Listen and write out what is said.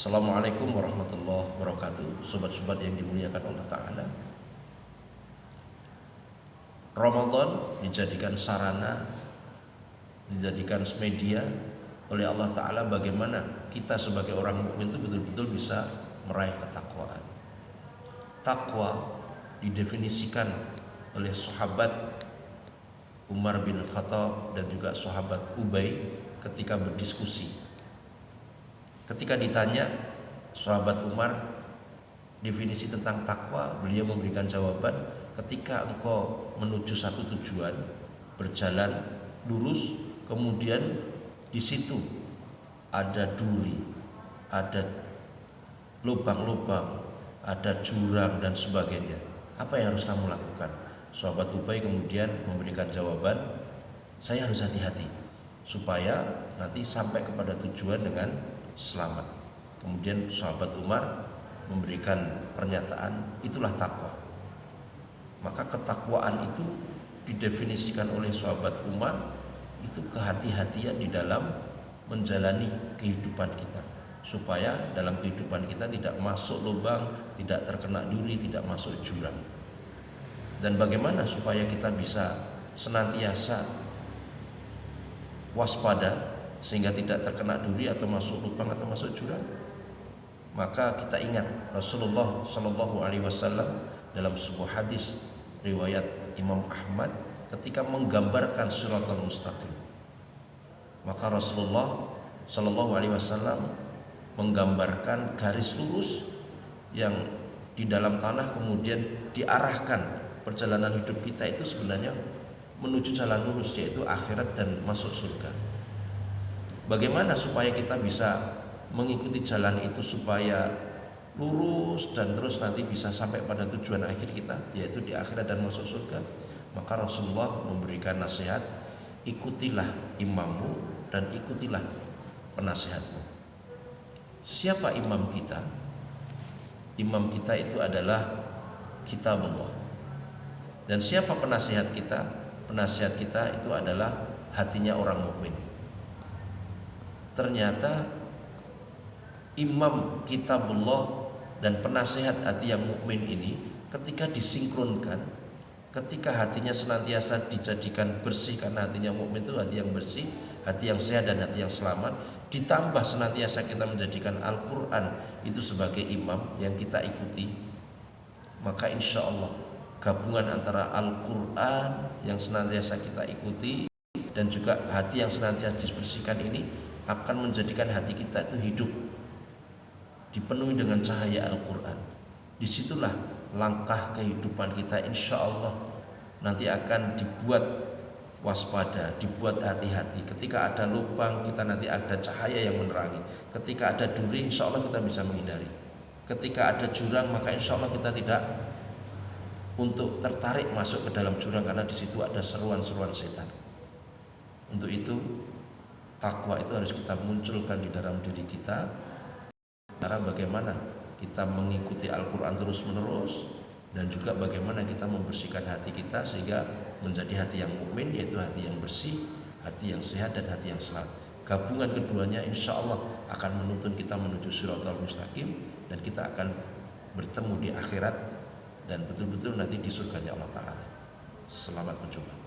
Assalamualaikum warahmatullahi wabarakatuh. Sobat-sobat yang dimuliakan Allah Ta'ala, Ramadan dijadikan sarana, dijadikan media oleh Allah Ta'ala bagaimana kita sebagai orang mukmin itu betul-betul bisa meraih ketakwaan. Takwa didefinisikan oleh sahabat Umar bin Khattab dan juga sahabat Ubay ketika berdiskusi. Ketika ditanya sahabat Umar definisi tentang takwa, beliau memberikan jawaban, ketika engkau menuju satu tujuan, berjalan lurus, kemudian di situ ada duri, ada lubang-lubang, ada jurang dan sebagainya. Apa yang harus kamu lakukan? Sahabat Ubay kemudian memberikan jawaban, saya harus hati-hati supaya nanti sampai kepada tujuan dengan selamat. Kemudian sahabat Umar memberikan pernyataan, itulah takwa. Maka ketakwaan itu didefinisikan oleh sahabat Umar itu kehati-hatian di dalam menjalani kehidupan kita, supaya dalam kehidupan kita tidak masuk lubang, tidak terkena duri, tidak masuk jurang. Dan bagaimana supaya kita bisa senantiasa waspada sehingga tidak terkena duri atau masuk lubang atau masuk jurang? Maka kita ingat Rasulullah Shallallahu Alaihi Wasallam dalam sebuah hadis riwayat Imam Ahmad ketika menggambarkan Shiratal Mustaqim. Maka Rasulullah Shallallahu Alaihi Wasallam menggambarkan garis lurus yang di dalam tanah, kemudian diarahkan perjalanan hidup kita itu sebenarnya menuju jalan lurus, yaitu akhirat dan masuk surga. Bagaimana supaya kita bisa mengikuti jalan itu supaya lurus dan terus nanti bisa sampai pada tujuan akhir kita, yaitu di akhirat dan masuk surga? Maka Rasulullah memberikan nasihat, ikutilah imammu dan ikutilah penasihatmu. Siapa imam kita? Imam kita itu adalah kitabullah. Dan siapa penasihat kita? Penasihat kita itu adalah hatinya orang mukmin. Ternyata imam kitabullah dan penasihat hati yang mukmin ini ketika disinkronkan, ketika hatinya senantiasa dijadikan bersih, karena hatinya mukmin itu hati yang bersih, hati yang sehat dan hati yang selamat, ditambah senantiasa kita menjadikan Al-Quran itu sebagai imam yang kita ikuti, maka insya Allah gabungan antara Al-Quran yang senantiasa kita ikuti dan juga hati yang senantiasa dibersihkan ini akan menjadikan hati kita itu hidup, dipenuhi dengan cahaya Al-Quran. Disitulah langkah kehidupan kita insya Allah nanti akan dibuat waspada, dibuat hati-hati. Ketika ada lubang, kita nanti ada cahaya yang menerangi. Ketika ada duri, insya Allah kita bisa menghindari. Ketika ada jurang, maka insya Allah kita tidak untuk tertarik masuk ke dalam jurang, karena di situ ada seruan-seruan setan. Untuk itu takwa itu harus kita munculkan di dalam diri kita. Cara bagaimana kita mengikuti Al-Quran terus-menerus, dan juga bagaimana kita membersihkan hati kita sehingga menjadi hati yang mukmin, yaitu hati yang bersih, hati yang sehat dan hati yang selamat. Gabungan keduanya insya Allah akan menuntun kita menuju Shiratal Mustaqim, dan kita akan bertemu di akhirat dan betul-betul nanti di surganya Allah Ta'ala. Selamat mencoba.